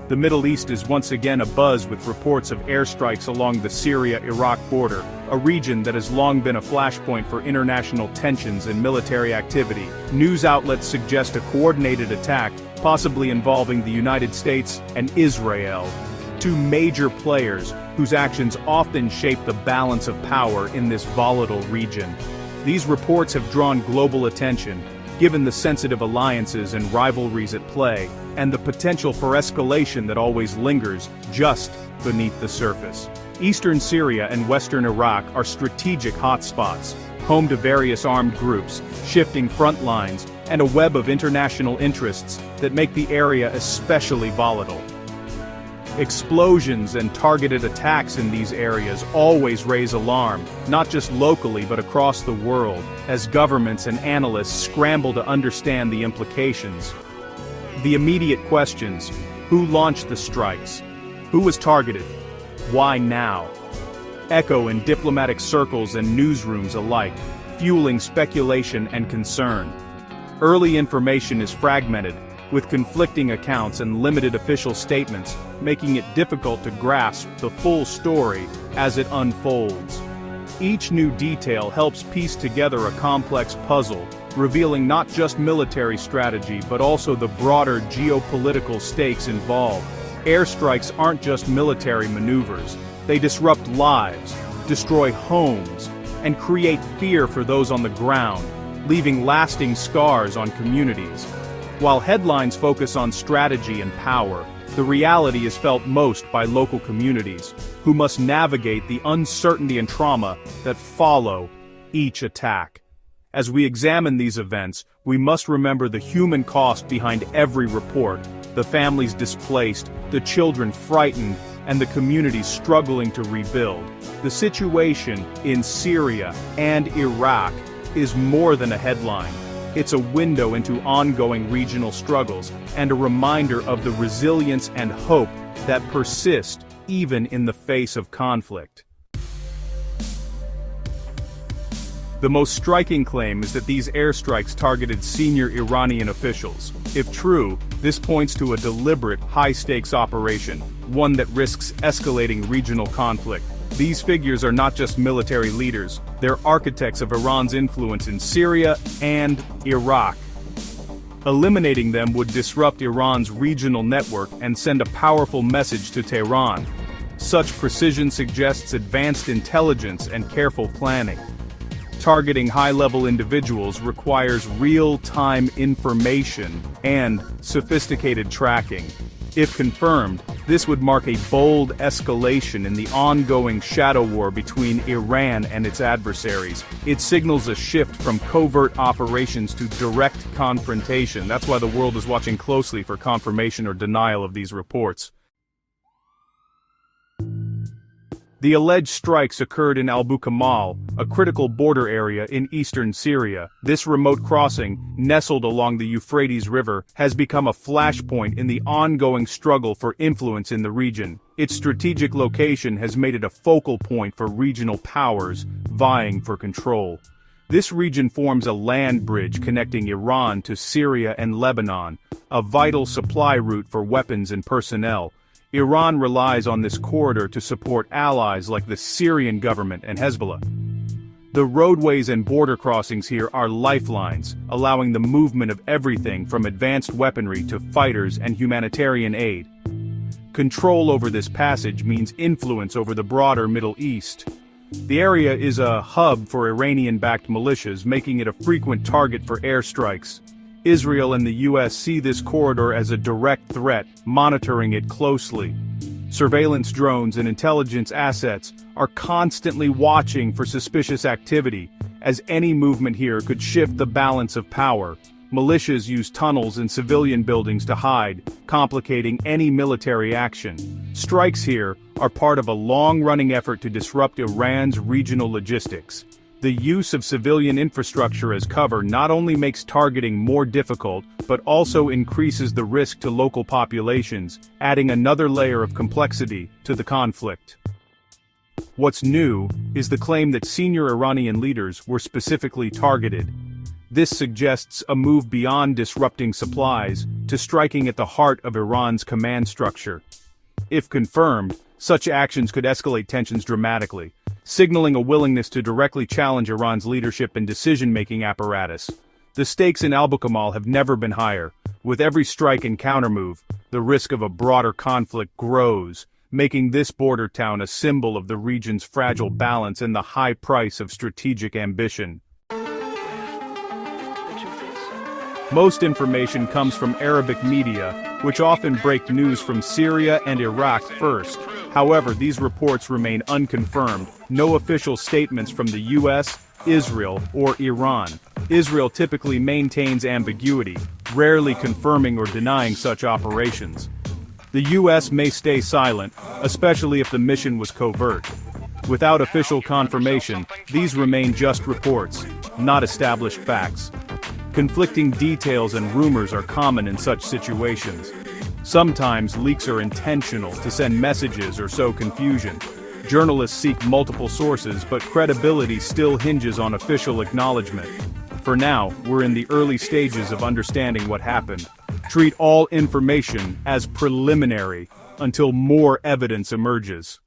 The Middle East is once again abuzz with reports of airstrikes along the Syria-Iraq border, a region that has long been a flashpoint for international tensions and military activity. News outlets suggest a coordinated attack, possibly involving the United States and Israel, two major players whose actions often shape the balance of power in this volatile region. These reports have drawn global attention, given the sensitive alliances and rivalries at play, and the potential for escalation that always lingers just beneath the surface. Eastern Syria and western Iraq are strategic hotspots, home to various armed groups, shifting front lines, and a web of international interests that make the area especially volatile. Explosions and targeted attacks in these areas always raise alarm, not just locally but across the world, as governments and analysts scramble to understand the implications. The immediate questions: who launched the strikes? Who was targeted? Why now? Echo in diplomatic circles and newsrooms alike, fueling speculation and concern. Early information is fragmented, with conflicting accounts and limited official statements, making it difficult to grasp the full story as it unfolds. Each new detail helps piece together a complex puzzle, revealing not just military strategy but also the broader geopolitical stakes involved. Airstrikes aren't just military maneuvers. They disrupt lives, destroy homes, and create fear for those on the ground, leaving lasting scars on communities. While headlines focus on strategy and power, the reality is felt most by local communities, who must navigate the uncertainty and trauma that follow each attack. As we examine these events, we must remember the human cost behind every report: the families displaced, the children frightened, and the communities struggling to rebuild. The situation in Syria and Iraq is more than a headline. It's a window into ongoing regional struggles, and a reminder of the resilience and hope that persist even in the face of conflict. The most striking claim is that these airstrikes targeted senior Iranian officials. If true, this points to a deliberate, high-stakes operation, one that risks escalating regional conflict. These figures are not just military leaders, they're architects of Iran's influence in Syria and Iraq. Eliminating them would disrupt Iran's regional network and send a powerful message to Tehran. Such precision suggests advanced intelligence and careful planning. Targeting high-level individuals requires real-time information and sophisticated tracking. If confirmed, this would mark a bold escalation in the ongoing shadow war between Iran and its adversaries. It signals a shift from covert operations to direct confrontation. That's why the world is watching closely for confirmation or denial of these reports. The alleged strikes occurred in Al-Bukamal, a critical border area in eastern Syria. This remote crossing, nestled along the Euphrates River, has become a flashpoint in the ongoing struggle for influence in the region. Its strategic location has made it a focal point for regional powers vying for control. This region forms a land bridge connecting Iran to Syria and Lebanon, a vital supply route for weapons and personnel. Iran relies on this corridor to support allies like the Syrian government and Hezbollah. The roadways and border crossings here are lifelines, allowing the movement of everything from advanced weaponry to fighters and humanitarian aid. Control over this passage means influence over the broader Middle East. The area is a hub for Iranian-backed militias, making it a frequent target for airstrikes. Israel and the U.S. see this corridor as a direct threat, monitoring it closely. Surveillance drones and intelligence assets are constantly watching for suspicious activity, as any movement here could shift the balance of power. Militias use tunnels and civilian buildings to hide, complicating any military action. Strikes here are part of a long-running effort to disrupt Iran's regional logistics. The use of civilian infrastructure as cover not only makes targeting more difficult, but also increases the risk to local populations, adding another layer of complexity to the conflict. What's new is the claim that senior Iranian leaders were specifically targeted. This suggests a move beyond disrupting supplies, to striking at the heart of Iran's command structure. If confirmed, such actions could escalate tensions dramatically, signaling a willingness to directly challenge Iran's leadership and decision-making apparatus. The stakes in Al-Bukamal have never been higher. With every strike and countermove, the risk of a broader conflict grows, making this border town a symbol of the region's fragile balance and the high price of strategic ambition. Most information comes from Arabic media, which often break news from Syria and Iraq first. However, these reports remain unconfirmed. No official statements from the US, Israel, or Iran. Israel typically maintains ambiguity, rarely confirming or denying such operations. The US may stay silent, especially if the mission was covert. Without official confirmation, these remain just reports, not established facts. Conflicting details and rumors are common in such situations. Sometimes leaks are intentional to send messages or sow confusion. Journalists seek multiple sources, but credibility still hinges on official acknowledgement. For now, we're in the early stages of understanding what happened. Treat all information as preliminary until more evidence emerges.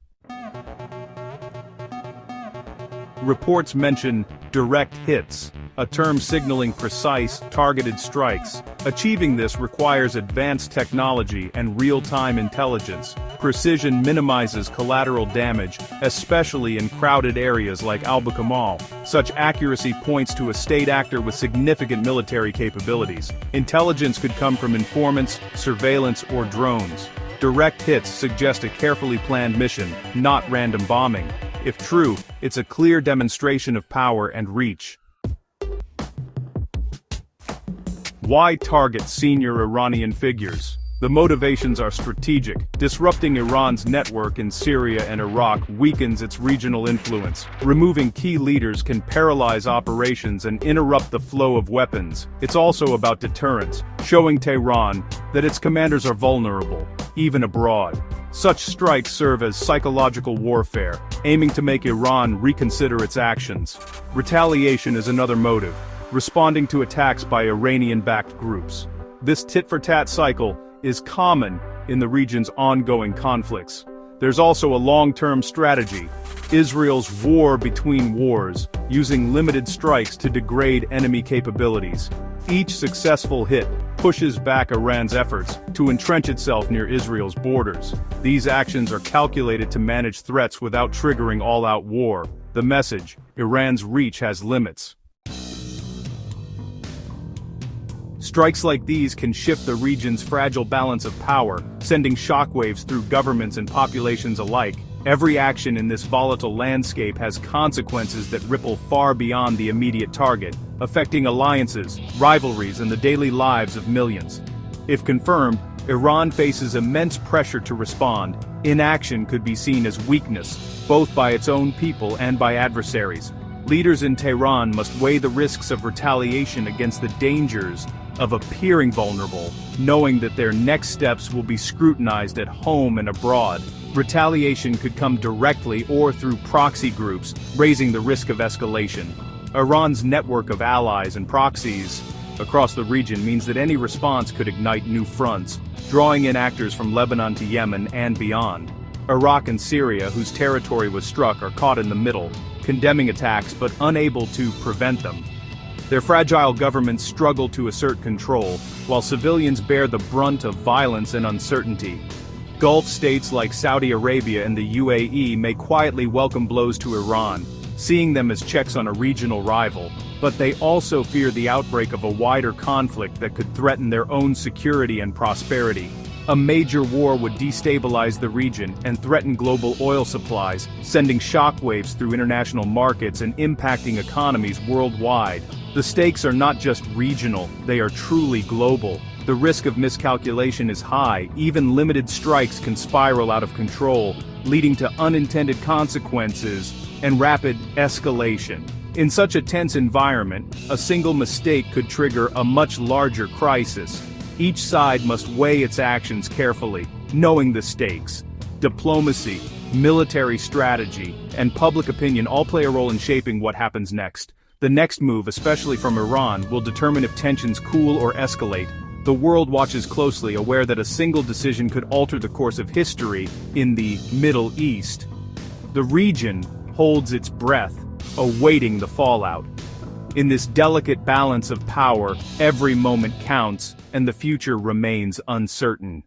Reports mention direct hits, a term signaling precise, targeted strikes. Achieving this requires advanced technology and real-time intelligence. Precision minimizes collateral damage, especially in crowded areas like Al-Bukamal. Such accuracy points to a state actor with significant military capabilities. Intelligence could come from informants, surveillance, or drones. Direct hits suggest a carefully planned mission, not random bombing. If true, it's a clear demonstration of power and reach. Why target senior Iranian figures? The motivations are strategic. Disrupting Iran's network in Syria and Iraq weakens its regional influence. Removing key leaders can paralyze operations and interrupt the flow of weapons. It's also about deterrence, showing Tehran that its commanders are vulnerable, even abroad. Such strikes serve as psychological warfare, aiming to make Iran reconsider its actions. Retaliation is another motive, responding to attacks by Iranian-backed groups. This tit-for-tat cycle is common in the region's ongoing conflicts. There's also a long-term strategy, Israel's war between wars, using limited strikes to degrade enemy capabilities. Each successful hit pushes back Iran's efforts to entrench itself near Israel's borders. These actions are calculated to manage threats without triggering all-out war. The message: Iran's reach has limits. Strikes like these can shift the region's fragile balance of power, sending shockwaves through governments and populations alike. Every action in this volatile landscape has consequences that ripple far beyond the immediate target, affecting alliances, rivalries, and the daily lives of millions. If confirmed, Iran faces immense pressure to respond. Inaction could be seen as weakness, both by its own people and by adversaries. Leaders in Tehran must weigh the risks of retaliation against the dangers of appearing vulnerable, knowing that their next steps will be scrutinized at home and abroad. Retaliation could come directly or through proxy groups, raising the risk of escalation. Iran's network of allies and proxies across the region means that any response could ignite new fronts, drawing in actors from Lebanon to Yemen and beyond. Iraq and Syria, whose territory was struck, are caught in the middle, condemning attacks but unable to prevent them. Their fragile governments struggle to assert control, while civilians bear the brunt of violence and uncertainty. Gulf states like Saudi Arabia and the UAE may quietly welcome blows to Iran, seeing them as checks on a regional rival, but they also fear the outbreak of a wider conflict that could threaten their own security and prosperity. A major war would destabilize the region and threaten global oil supplies, sending shockwaves through international markets and impacting economies worldwide. The stakes are not just regional, they are truly global. The risk of miscalculation is high. Even limited strikes can spiral out of control, leading to unintended consequences and rapid escalation. In such a tense environment, a single mistake could trigger a much larger crisis. Each side must weigh its actions carefully, knowing the stakes. Diplomacy, military strategy, and public opinion all play a role in shaping what happens next. The next move, especially from Iran, will determine if tensions cool or escalate. The world watches closely, aware that a single decision could alter the course of history in the Middle East. The region holds its breath, awaiting the fallout. In this delicate balance of power, every moment counts, and the future remains uncertain.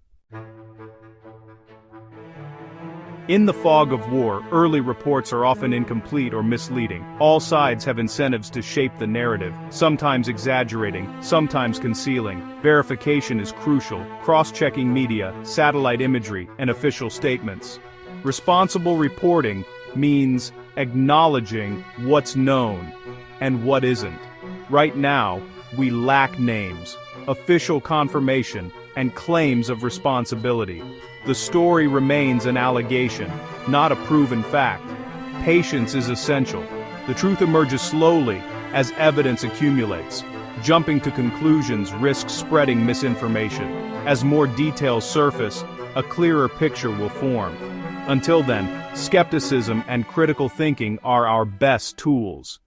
In the fog of war, early reports are often incomplete or misleading. All sides have incentives to shape the narrative, sometimes exaggerating, sometimes concealing. Verification is crucial, cross-checking media, satellite imagery, and official statements. Responsible reporting means acknowledging what's known and what isn't. Right now, we lack names, official confirmation, and claims of responsibility. The story remains an allegation, not a proven fact. Patience is essential. The truth emerges slowly as evidence accumulates. Jumping to conclusions risks spreading misinformation. As more details surface, a clearer picture will form. Until then, skepticism and critical thinking are our best tools.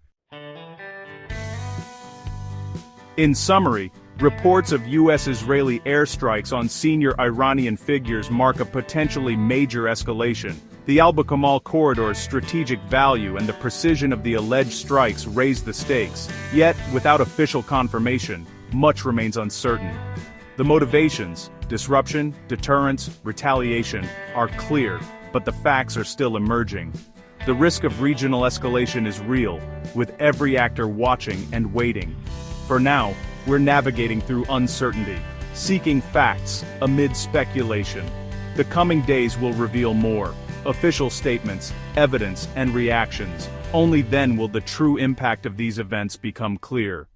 In summary, reports of U.S.-Israeli airstrikes on senior Iranian figures mark a potentially major escalation. The Al-Bukamal corridor's strategic value and the precision of the alleged strikes raise the stakes. Yet, without official confirmation, much remains uncertain. The motivations, disruption, deterrence, retaliation, are clear, but the facts are still emerging. The risk of regional escalation is real, with every actor watching and waiting. For now, we're navigating through uncertainty, seeking facts amid speculation. The coming days will reveal more: official statements, evidence, and reactions. Only then will the true impact of these events become clear.